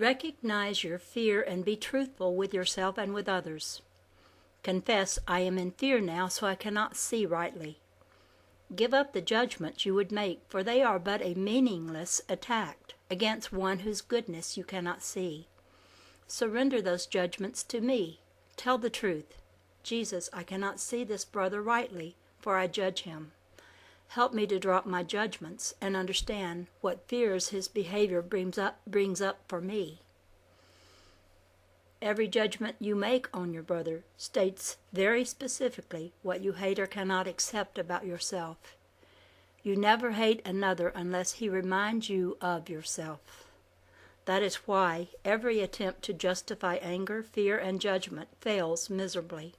Recognize your fear and be truthful with yourself and with others. Confess, I am in fear now, so I cannot see rightly. Give up the judgments you would make, for they are but a meaningless attack against one whose goodness you cannot see. Surrender those judgments to me. Tell the truth. Jesus, I cannot see this brother rightly, for I judge him. Help me to drop my judgments and understand what fears his behavior brings up for me. Every judgment you make on your brother states very specifically what you hate or cannot accept about yourself. You never hate another unless he reminds you of yourself. That is why every attempt to justify anger, fear, and judgment fails miserably.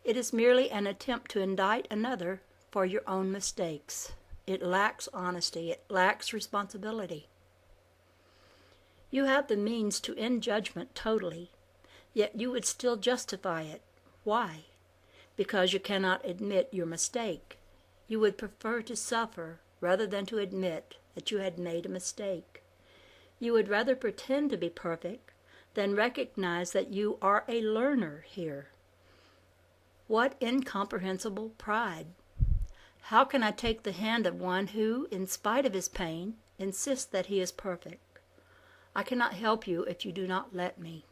It is merely an attempt to indict another for your own mistakes. It lacks honesty. It lacks responsibility. You have the means to end judgment totally, yet you would still justify it. Why? Because you cannot admit your mistake. You would prefer to suffer rather than to admit that you had made a mistake. You would rather pretend to be perfect than recognize that you are a learner here. What incomprehensible pride! How can I take the hand of one who, in spite of his pain, insists that he is perfect? I cannot help you if you do not let me.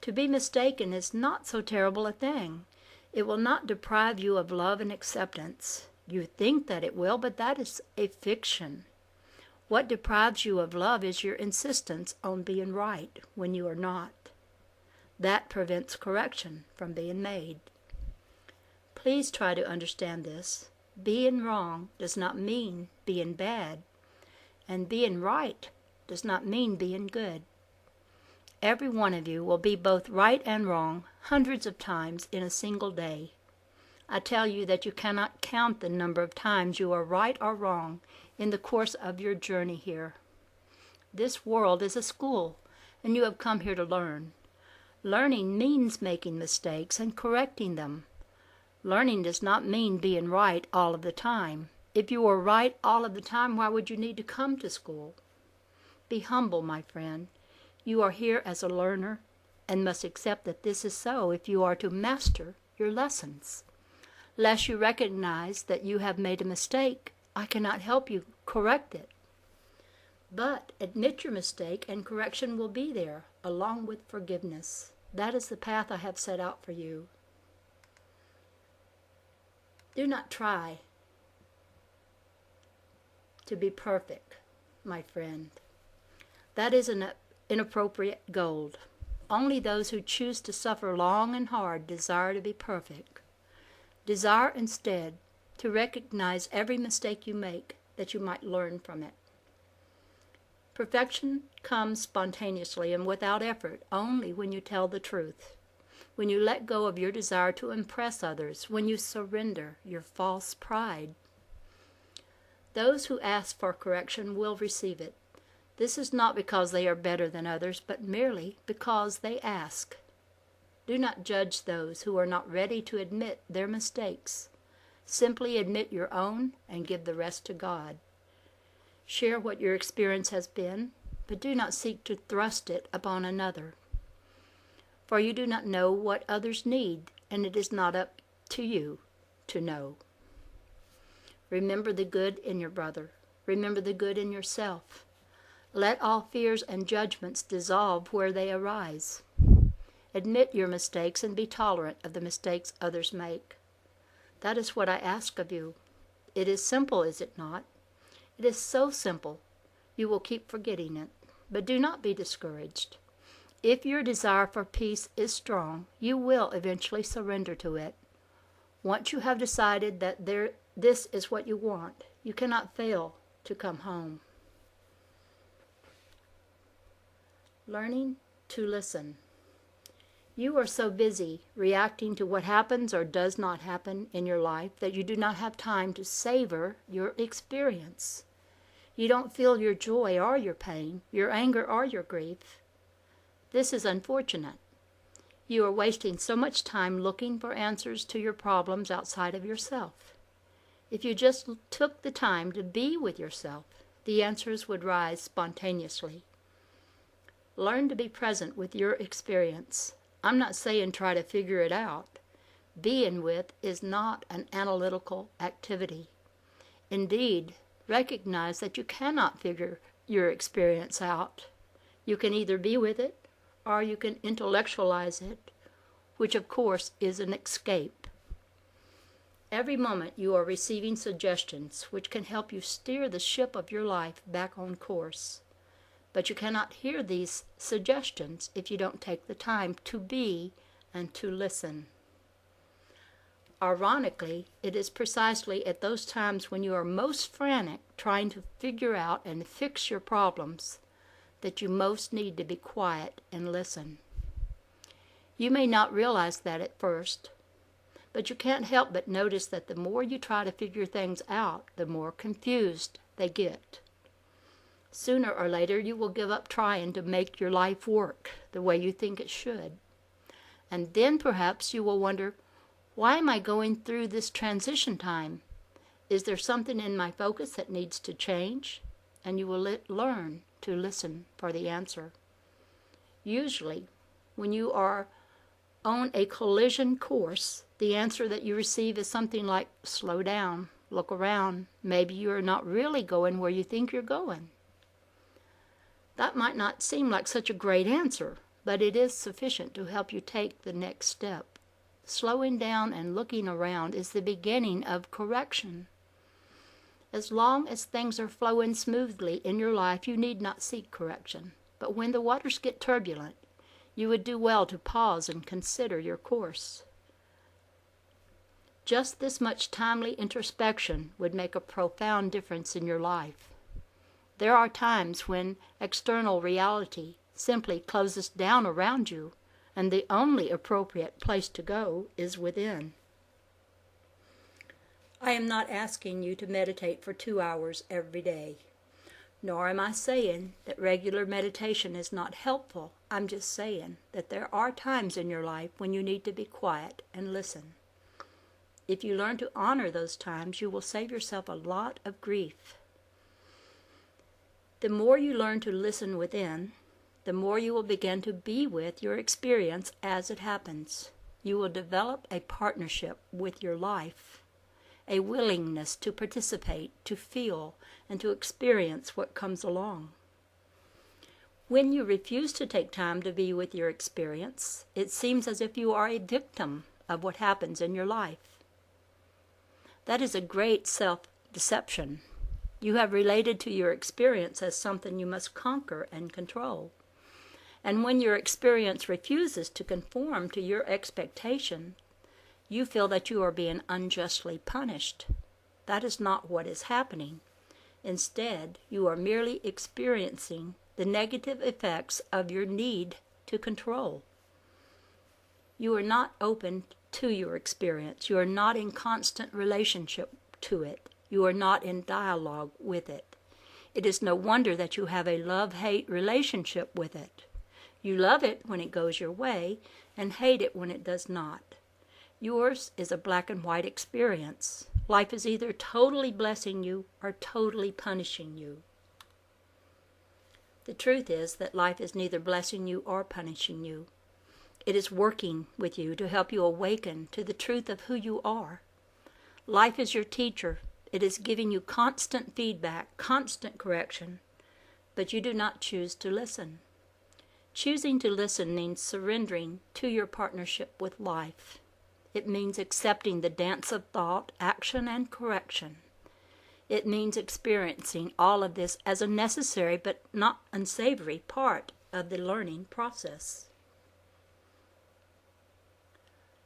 To be mistaken is not so terrible a thing. It will not deprive you of love and acceptance. You think that it will, but that is a fiction. What deprives you of love is your insistence on being right when you are not. That prevents correction from being made. Please try to understand this. Being wrong does not mean being bad, and being right does not mean being good. Every one of you will be both right and wrong hundreds of times in a single day. I tell you that you cannot count the number of times you are right or wrong in the course of your journey here. This world is a school, and you have come here to learn. Learning means making mistakes and correcting them. Learning does not mean being right all of the time. If you were right all of the time, why would you need to come to school? Be humble, my friend. You are here as a learner and must accept that this is so if you are to master your lessons. Lest you recognize that you have made a mistake, I cannot help you correct it. But admit your mistake and correction will be there, along with forgiveness. That is the path I have set out for you. Do not try to be perfect, my friend. That is an inappropriate goal. Only those who choose to suffer long and hard desire to be perfect. Desire instead to recognize every mistake you make, that you might learn from it. Perfection comes spontaneously and without effort only when you tell the truth, when you let go of your desire to impress others, when you surrender your false pride. Those who ask for correction will receive it. This is not because they are better than others, but merely because they ask. Do not judge those who are not ready to admit their mistakes. Simply admit your own and give the rest to God. Share what your experience has been, but do not seek to thrust it upon another. For you do not know what others need, and it is not up to you to know. Remember the good in your brother. Remember the good in yourself. Let all fears and judgments dissolve where they arise. Admit your mistakes and be tolerant of the mistakes others make. That is what I ask of you. It is simple, is it not? It is so simple, you will keep forgetting it. But do not be discouraged. If your desire for peace is strong, you will eventually surrender to it. Once you have decided that this is what you want, you cannot fail to come home. Learning to listen. You are so busy reacting to what happens or does not happen in your life that you do not have time to savor your experience. You don't feel your joy or your pain, your anger or your grief. This is unfortunate. You are wasting so much time looking for answers to your problems outside of yourself. If you just took the time to be with yourself, the answers would rise spontaneously. Learn to be present with your experience. I'm not saying try to figure it out. Being with is not an analytical activity. Indeed, recognize that you cannot figure your experience out. You can either be with it or you can intellectualize it, which of course is an escape. Every moment you are receiving suggestions which can help you steer the ship of your life back on course. But you cannot hear these suggestions if you don't take the time to be and to listen. Ironically, it is precisely at those times when you are most frantic trying to figure out and fix your problems that you most need to be quiet and listen. You may not realize that at first, but you can't help but notice that the more you try to figure things out, the more confused they get. Sooner or later, you will give up trying to make your life work the way you think it should. And then perhaps you will wonder, why am I going through this transition time? Is there something in my focus that needs to change? And you will learn to listen for the answer. Usually, when you are on a collision course, the answer that you receive is something like, slow down, look around, maybe you are not really going where you think you're going. That might not seem like such a great answer, but it is sufficient to help you take the next step. Slowing down and looking around is the beginning of correction. As long as things are flowing smoothly in your life, you need not seek correction. But when the waters get turbulent, you would do well to pause and consider your course. Just this much timely introspection would make a profound difference in your life. There are times when external reality simply closes down around you, and the only appropriate place to go is within. I am not asking you to meditate for 2 hours every day, nor am I saying that regular meditation is not helpful. I'm just saying that there are times in your life when you need to be quiet and listen. If you learn to honor those times, you will save yourself a lot of grief. The more you learn to listen within, the more you will begin to be with your experience as it happens. You will develop a partnership with your life, a willingness to participate, to feel, and to experience what comes along. When you refuse to take time to be with your experience, it seems as if you are a victim of what happens in your life. That is a great self-deception. You have related to your experience as something you must conquer and control. And when your experience refuses to conform to your expectation, you feel that you are being unjustly punished. That is not what is happening. Instead, you are merely experiencing the negative effects of your need to control. You are not open to your experience. You are not in constant relationship to it. You are not in dialogue with it. It is no wonder that you have a love-hate relationship with it. You love it when it goes your way and hate it when it does not. Yours is a black and white experience. Life is either totally blessing you or totally punishing you. The truth is that life is neither blessing you or punishing you. It is working with you to help you awaken to the truth of who you are. Life is your teacher. It is giving you constant feedback, constant correction, but you do not choose to listen. Choosing to listen means surrendering to your partnership with life. It means accepting the dance of thought, action, and correction. It means experiencing all of this as a necessary but not unsavory part of the learning process.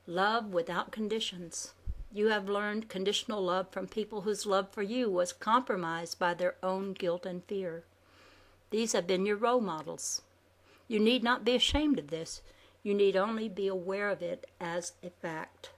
Love without conditions. You have learned conditional love from people whose love for you was compromised by their own guilt and fear. These have been your role models. You need not be ashamed of this. You need only be aware of it as a fact.